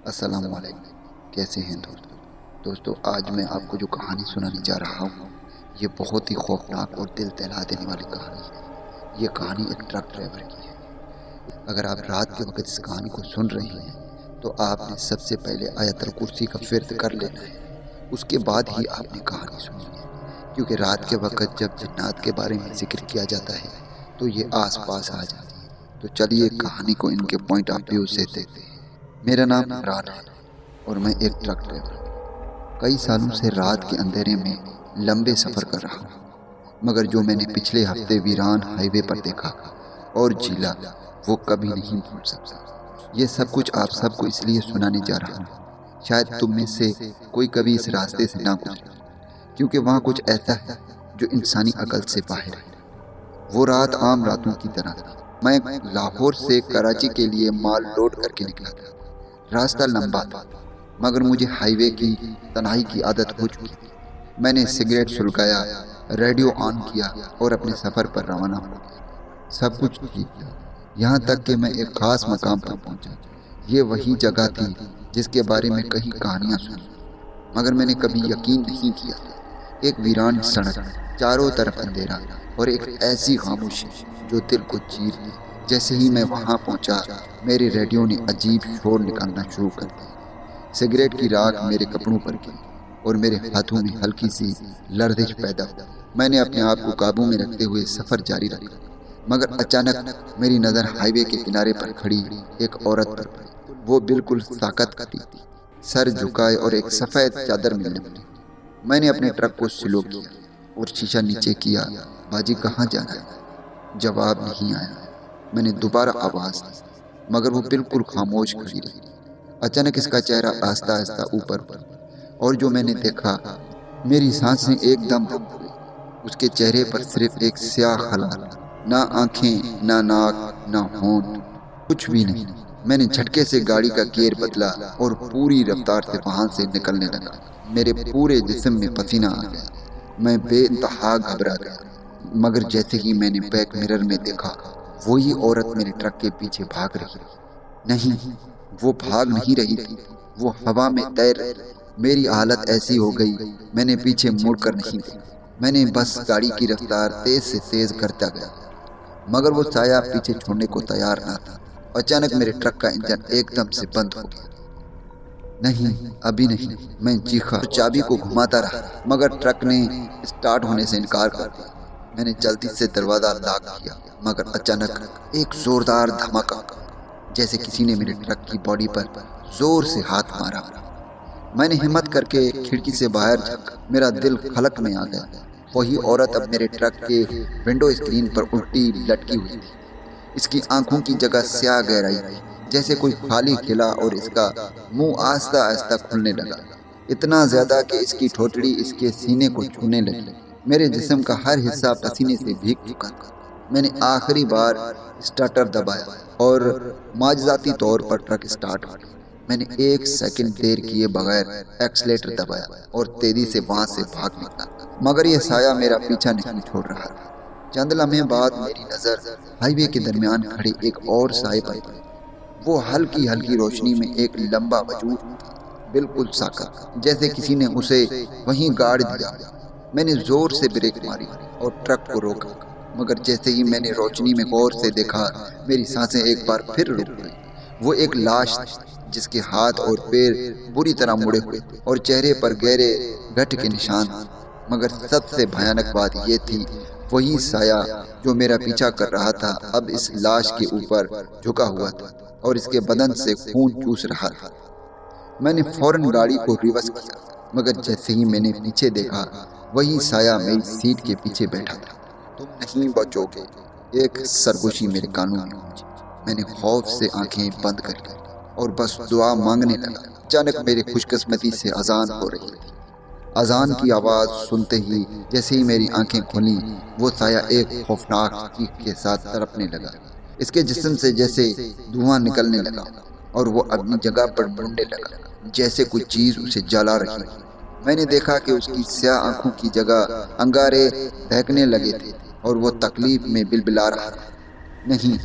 السلام علیکم، کیسے ہیں دوستو آج میں آپ کو جو کہانی سنانے جا رہا ہوں یہ بہت ہی خوفناک اور دل دہلا دینے والی کہانی ہے۔ یہ کہانی ایک ٹرک ڈرائیور کی ہے۔ اگر آپ رات کے وقت اس کہانی کو سن رہے ہیں تو آپ نے سب سے پہلے آیت الکرسی کا ورد کر لینا ہے، اس کے بعد ہی آپ نے کہانی سنی ہے، کیونکہ رات کے وقت جب جنات کے بارے میں ذکر کیا جاتا ہے تو یہ آس پاس آ جاتی ہے۔ تو چلیے کہانی کو ان کے پوائنٹ آف ویو سے دیکھتے ہیں۔ میرا نام عمران ہے اور میں ایک ٹرک ڈرائیور ہوں۔ کئی سالوں سے رات کے اندھیرے میں لمبے سفر کر رہا ہوں، مگر جو میں نے پچھلے ہفتے ویران ہائی وے پر دیکھا اور جھیلا وہ کبھی نہیں بھول سکتا۔ یہ سب کچھ آپ سب کو اس لیے سنانے جا رہا ہوں، شاید تم میں سے کوئی کبھی اس راستے سے نہ گزرے، کیونکہ وہاں کچھ ایسا ہے جو انسانی عقل سے باہر ہے۔ وہ رات عام راتوں کی طرح تھی۔ میں لاہور سے کراچی کے لیے مال لوڈ کر کے نکلا تھا۔ راستہ لمبا تھا، مگر مجھے ہائی وے کی تنہائی کی عادت ہو چکی تھی۔ میں نے سگریٹ سلگایا، ریڈیو آن کیا اور اپنے سفر پر روانہ ہو گیا۔ سب کچھ ٹھیک تھا، یہاں تک کہ میں ایک خاص مقام پر پہنچا۔ یہ وہی جگہ تھی جس کے بارے میں کئی کہانیاں سنی، مگر میں نے کبھی یقین نہیں کیا تھا۔ ایک ویران سڑک، چاروں طرف اندھیرا اور ایک ایسی خاموشی جو دل کو چیر دی۔ جیسے ہی میں وہاں پہنچا میرے ریڈیو نے عجیب شور نکالنا شروع کر دیا۔ سگریٹ کی راکھ میرے کپڑوں پر گری اور میرے ہاتھوں میں ہلکی سی لرزش پیدا ہوئی۔ میں نے اپنے آپ کو قابو میں رکھتے ہوئے سفر جاری رکھا، مگر اچانک میری نظر ہائی وے کے کنارے پر کھڑی ایک عورت پر پڑی۔ وہ بالکل ساکت کھڑی تھی، سر جھکائے اور ایک سفید چادر میں لپٹی۔ میں نے اپنے ٹرک کو سلو کیا اور شیشہ نیچے کیا۔ باجی کہاں جانا ہے؟ جواب نہیں آیا۔ میں نے دوبارہ آواز دی، مگر وہ بالکل خاموش کھڑی رہی۔ اچانک اس کا چہرہ آہستہ آہستہ اوپر اٹھا اور جو میں نے دیکھا، میری سانسیں ایک دم رک گئی۔ اس کے چہرے پر صرف ایک سیاہ خلا تھا، نہ آنکھیں، نہ ناک، نہ ہونٹ، کچھ بھی نہیں۔ میں نے جھٹکے سے گاڑی کا گیئر بدلا اور پوری رفتار سے وہاں سے نکلنے لگا۔ میرے پورے جسم میں پسینہ آ گیا، میں بے انتہا گھبرا گیا۔ مگر جیسے ہی میں نے بیک مرر میں دیکھا، وہی عورت میرے ٹرک کے پیچھے بھاگ رہی تھی۔ نہیں، وہ بھاگ نہیں رہی تھی، وہ ہوا میں تیر رہی تھی۔ میری حالت ایسی ہو گئی، میں نے پیچھے مڑ کر نہیں دیکھا۔ میں نے بس گاڑی کی رفتار تیز سے تیز کرتا گیا، مگر وہ سایہ پیچھے چھوڑنے کو تیار نہ تھا۔ اچانک میرے ٹرک کا انجن ایک دم سے بند ہو گیا۔ نہیں، ابھی نہیں، میں چیخا اور چابی کو گھماتا رہا، مگر ٹرک نے اسٹارٹ ہونے سے انکار کر دیا۔ میں نے جلدی سے دروازہ لاک کیا، مگر اچانک ایک زوردار دھماکہ، جیسے کسی نے میرے ٹرک کی باڈی پر زور سے ہاتھ مارا۔ میں نے ہمت کر کے کھڑکی سے باہر جھانکا، میرا دل حلق میں آ گیا۔ وہی عورت اب میرے ٹرک کے ونڈو اسکرین پر الٹی لٹکی ہوئی تھی۔ اس کی آنکھوں کی جگہ سیاہ گہرائی تھی، جیسے کوئی خالی کھلا، اور اس کا منہ آہستہ آہستہ کھلنے لگا، اتنا زیادہ کہ اس کی ٹھوٹڑی اس کے سینے کو چھونے لگی۔ میرے جسم کا ہر حصہ پسینے سے بھیگ چکا تھا۔ میں نے آخری بار اسٹارٹر دبایا اور معجزاتی طور پر ٹرک اسٹارٹ ہو گیا۔ میں نے ایک سیکنڈ دیر کیے بغیر ایکسیلیٹر دبایا اور تیزی سے وہاں سے بھاگ نکلا، مگر یہ سایہ میرا پیچھا نہیں چھوڑ رہا تھا۔ چند لمحے بعد میری نظر ہائی وے کے درمیان کھڑے ایک اور سائے پر پڑی۔ وہ ہلکی ہلکی روشنی میں ایک لمبا وجود تھا، بالکل ساکت، جیسے کسی نے اسے وہیں گاڑ دیا۔ میں نے زور سے بریک ماری اور ٹرک کو روکا، مگر جیسے ہی میں نے روشنی میں غور سے دیکھا، میری سانسیں ایک بار پھر رک گئی۔ وہ ایک لاش تھی، جس کے ہاتھ اور پیر بری طرح مڑے ہوئے تھے اور چہرے پر گہرے گھٹ کے نشان تھے۔ مگر سب سے بھیانک بات یہ تھی، وہی سایہ جو میرا پیچھا کر رہا تھا اب اس لاش کے اوپر جھکا ہوا تھا اور اس کے بدن سے خون چوس رہا تھا۔ میں نے فوراً گاڑی کو ریورس کیا، مگر جیسے ہی میں نے پیچھے دیکھا، وہی سایہ میری سیٹ کے پیچھے بیٹھا تھا۔ تم نہیں بچو گے، ایک سرگوشی میرے کانوں میں گونجی۔ میں نے خوف سے آنکھیں بند کر لی اور بس دعا مانگنے لگا۔ اچانک میری خوش قسمتی سے اذان ہو رہی تھی۔ اذان کی آواز سنتے ہی جیسے ہی میری آنکھیں کھلیں، وہ سایہ ایک خوفناک چیخ کے ساتھ تڑپنے لگا۔ اس کے جسم سے جیسے دھواں نکلنے لگا اور وہ اپنی جگہ پر مڑنے لگا، جیسے کوئی چیز اسے جلا رہی ہو۔ میں نے دیکھا کہ اس کی سیاہ آنکھوں کی جگہ انگارے دہکنے لگے تھے اور وہ تکلیف میں بلبلا رہا تھا۔ نہیں،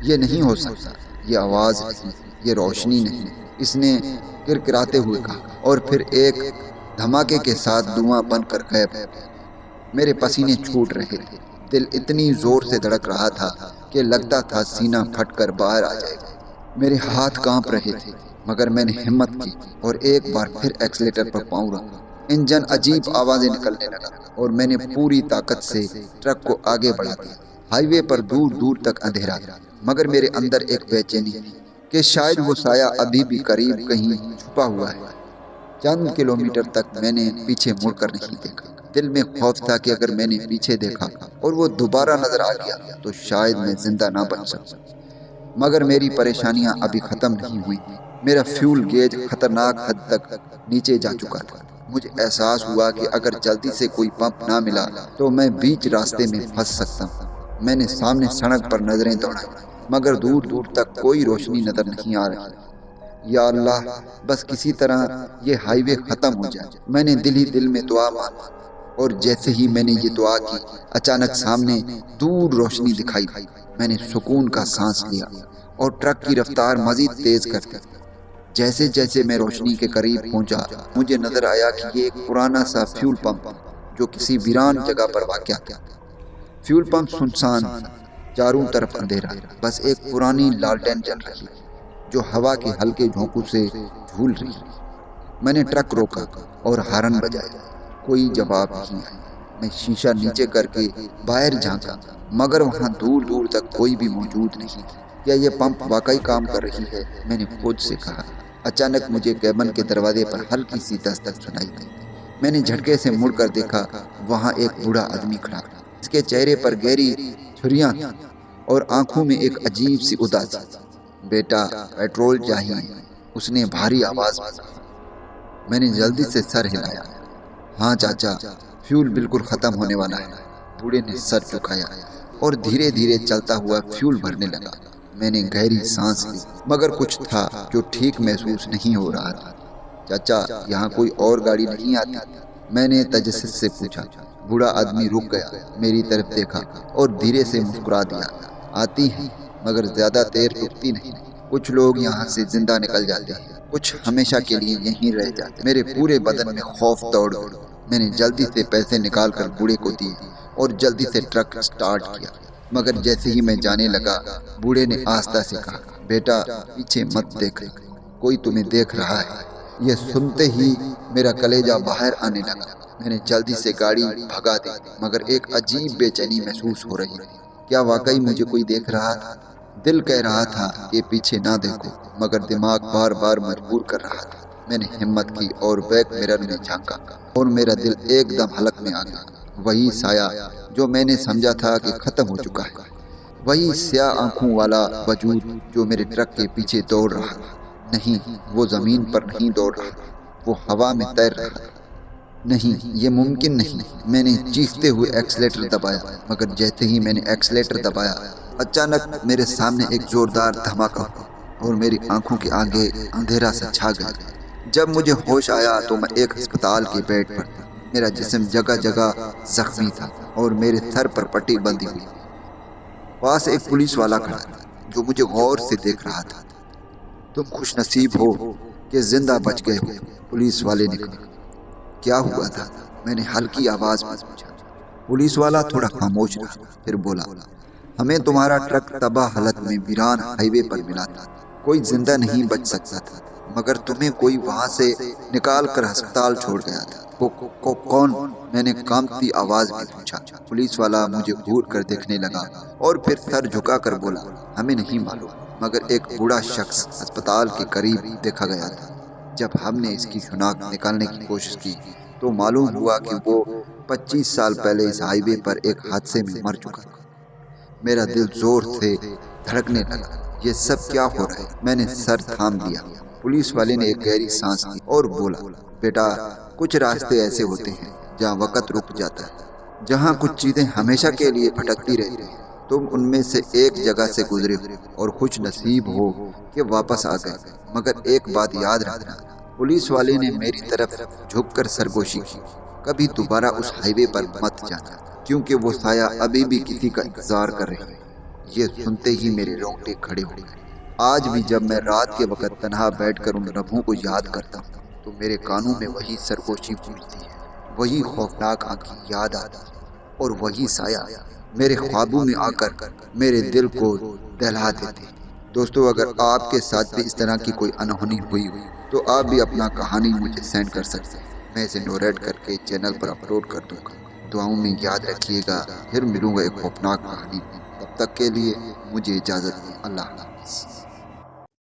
یہ نہیں ہو سکتا، یہ آواز نہیں، یہ روشنی نہیں، اس نے کرکراتے ہوئے کہا، اور پھر ایک دھماکے کے ساتھ دھواں بن کر غائب ہو گیا۔ میرے پسینے چھوٹ رہے تھے، دل اتنی زور سے دھڑک رہا تھا کہ لگتا تھا سینہ پھٹ کر باہر آ جائے گا۔ میرے ہاتھ کانپ رہے تھے، مگر میں نے ہمت کی اور ایک بار پھر ایکسیلیٹر پر پاؤں رکھا۔ انجن عجیب آوازیں نکلنے لگا اور میں نے پوری طاقت سے ٹرک کو آگے بڑھا دیا۔ ہائی وے پر دور دور تک اندھیرا تھا، مگر میرے اندر ایک بے چینی تھی کہ شاید وہ سایہ ابھی بھی قریب کہیں چھپا ہوا ہے۔ چند کلومیٹر تک میں نے پیچھے مڑ کر نہیں دیکھا۔ دل میں خوف تھا کہ اگر میں نے پیچھے دیکھا اور وہ دوبارہ نظر آ گیا تو شاید میں زندہ نہ بچ سکتا۔ مگر میری پریشانیاں ابھی ختم نہیں ہوئی۔ میرا فیول گیج خطرناک حد تک نیچے جا چکا تھا۔ مجھے احساس ہوا کہ اگر جلدی سے کوئی پمپ نہ ملا تو میں بیچ راستے میں پھنس سکتا ہوں۔ میں نے سامنے سڑک پر نظریں دوڑائیں، مگر دور دور تک کوئی روشنی نظر نہیں آ رہی۔ یا اللہ، بس کسی طرح یہ ہائی وے ختم ہو جائے۔ میں نے دل ہی دل میں دعا مانگی، اور جیسے ہی میں نے یہ دعا کی، اچانک سامنے دور روشنی دکھائی دی۔ میں نے سکون کا سانس لیا اور ٹرک کی رفتار مزید تیز کر دی۔ جیسے جیسے میں روشنی کے قریب پہنچا، مجھے نظر آیا کہ یہ ایک پرانا سا فیول پمپ جو کسی ویران جگہ پر واقع تھا۔ فیول پمپ سنسان، چاروں طرف اندھیرا، بس ایک پرانی لالٹین جل رہی جو ہوا کے ہلکے جھونکوں سے جھول رہی۔ میں نے ٹرک روکا اور ہارن بجایا، کوئی جواب نہیں آیا۔ میں شیشہ نیچے کر کے باہر جھانکا، مگر وہاں دور دور تک کوئی بھی موجود نہیں تھا۔ کیا یہ پمپ واقعی کام کر رہی ہے؟ میں نے خود سے کہا۔ اچانک مجھے کیبن کے دروازے پر ہلکی سی دستک سنائی دی۔ میں نے جھٹکے سے مڑ کر دیکھا، وہاں ایک بوڑھا آدمی کھڑا تھا۔ اس کے چہرے پر گہری جھریاں تھیں اور آنکھوں میں ایک عجیب سی اداسی تھی۔ بیٹا، پیٹرول چاہیے، اس نے بھاری آواز میں کہا۔ میں نے جلدی سے سر ہلایا۔ ہاں چاچا، فیول بالکل ختم ہونے والا ہے۔ بوڑھے نے سر جھکایا اور دھیرے دھیرے چلتا ہوا فیول بھرنے لگا۔ میں نے گہری سانس لی، مگر کچھ تھا جو ٹھیک محسوس نہیں ہو رہا تھا۔ چاچا، یہاں کوئی اور گاڑی نہیں آتی؟ میں نے تجسس سے پوچھا۔ بوڑھا آدمی رک گیا، میری طرف دیکھا اور دھیرے سے مسکرا دیا۔ آتی ہیں، مگر زیادہ دیر رکتی نہیں۔ کچھ لوگ یہاں سے زندہ نکل جاتے ہیں، کچھ ہمیشہ کے لیے یہیں رہ جاتے۔ میرے پورے بدن میں خوف دوڑ گیا۔ میں نے جلدی سے پیسے نکال کر بوڑھے کو دیے اور جلدی سے ٹرک سٹارٹ کیا، مگر جیسے ہی میں جانے لگا، بوڑھے نے آہستہ سے کہا، بیٹا پیچھے مت دیکھ، کوئی تمہیں دیکھ رہا ہے۔ یہ سنتے ہی میرا کلیجہ باہر آنے لگا۔ میں نے جلدی سے گاڑی بھگا دی، مگر ایک عجیب بے چینی محسوس ہو رہی تھی۔ کیا واقعی مجھے کوئی دیکھ رہا تھا؟ دل کہہ رہا تھا کہ پیچھے نہ دیکھو، مگر دماغ بار بار مجبور کر رہا تھا۔ میں نے ہمت کی اور بیک مرر میں جھانکا، اور میرا دل ایک دم حلق میں آ گیا۔ وہی سایہ جو میں نے سمجھا تھا کہ ختم ہو چکا ہے، وہی سیاہ آنکھوں والا وجود جو میرے ٹرک کے پیچھے دوڑ رہا تھا۔ نہیں، وہ زمین پر نہیں دوڑ رہا تھا، وہ ہوا میں تیر رہا تھا۔ نہیں، یہ ممکن نہیں۔ میں نے چیختے ہوئے ایکسیلیٹر دبایا، مگر جیسے ہی میں نے ایکسیلیٹر دبایا، اچانک میرے سامنے ایک زوردار دھماکہ ہوا اور میری آنکھوں کے آگے اندھیرا سا چھا گیا۔ جب مجھے ہوش آیا تو میں ایک ہسپتال کے بیڈ پر تھا۔ میرا جسم جگہ جگہ زخمی تھا اور میرے سر پر پٹی بندھی ہوئی۔ پاس ایک پولیس والا کھڑا تھا جو مجھے غور سے دیکھ رہا تھا۔ تم خوش نصیب ہو کہ زندہ بچ گئے ہو، پولیس والے نے کہا۔ کیا ہوا تھا؟ میں نے ہلکی آواز میں پوچھا۔ پولیس والا تھوڑا خاموش رہا، پھر بولا، ہمیں تمہارا ٹرک تباہ حالت میں ویران ہائی وے پر ملا تھا۔ کوئی زندہ نہیں بچ سکتا تھا، مگر تمہیں کوئی وہاں سے نکال کر ہسپتال چھوڑ گیا تھا۔ کون؟ میں نے کانپتی آواز میں پوچھا۔ پولیس والا مجھے گھور کر دیکھنے لگا اور پھر سر جھکا کر بولا، ہمیں نہیں معلوم، مگر ایک بوڑھا شخص ہسپتال کے قریب دیکھا گیا تھا۔ جب ہم نے اس کی شناخت نکالنے کی کوشش کی تو معلوم ہوا کہ وہ 25 سال پہلے اس ہائی وے پر ایک حادثے میں مر چکا تھا۔ میرا دل زور سے دھڑکنے لگا۔ یہ سب کیا ہو رہا ہے؟ میں نے سر تھام دیا۔ پولیس والے نے ایک گہری سانس لی اور بولا، بیٹا، کچھ راستے ایسے ہوتے ہیں جہاں وقت رک جاتا ہے، جہاں کچھ چیزیں ہمیشہ کے لیے بھٹکتی رہتی ہیں۔ تم ان میں سے ایک جگہ سے گزرے ہو اور خوش نصیب ہو کہ واپس آ گئے، مگر ایک بات یاد رکھنا، پولیس والے نے میری طرف جھک کر سرگوشی کی، کبھی دوبارہ اس ہائی وے پر مت جانا، کیونکہ وہ سایہ ابھی بھی کسی کا انتظار کر رہے ہیں۔ یہ سنتے ہی میرے رونگٹے کھڑے ہو گئے۔ آج بھی جب میں رات کے وقت تنہا بیٹھ کر ان لمحوں کو یاد کرتا ہوں تو میرے کانوں میں وہی سرگوشی گونجتی ہے، وہی خوفناک آنکھیں یاد آتی ہے، اور وہی سایہ میرے خوابوں میں آ کر میرے دل کو دہلا دیتے ہیں۔ دوستو، اگر آپ کے ساتھ بھی اس طرح کی کوئی انہونی ہوئی تو آپ بھی اپنا کہانی مجھے سینڈ کر سکتے ہیں، میں اسے نوریٹ کر کے چینل پر اپلوڈ کر دوں گا۔ دعاؤں میں یاد رکھیے گا، پھر ملوں گا ایک خوفناک کہانی میں۔ تب تک کے لیے مجھے اجازت دیں، اللہ حافظ۔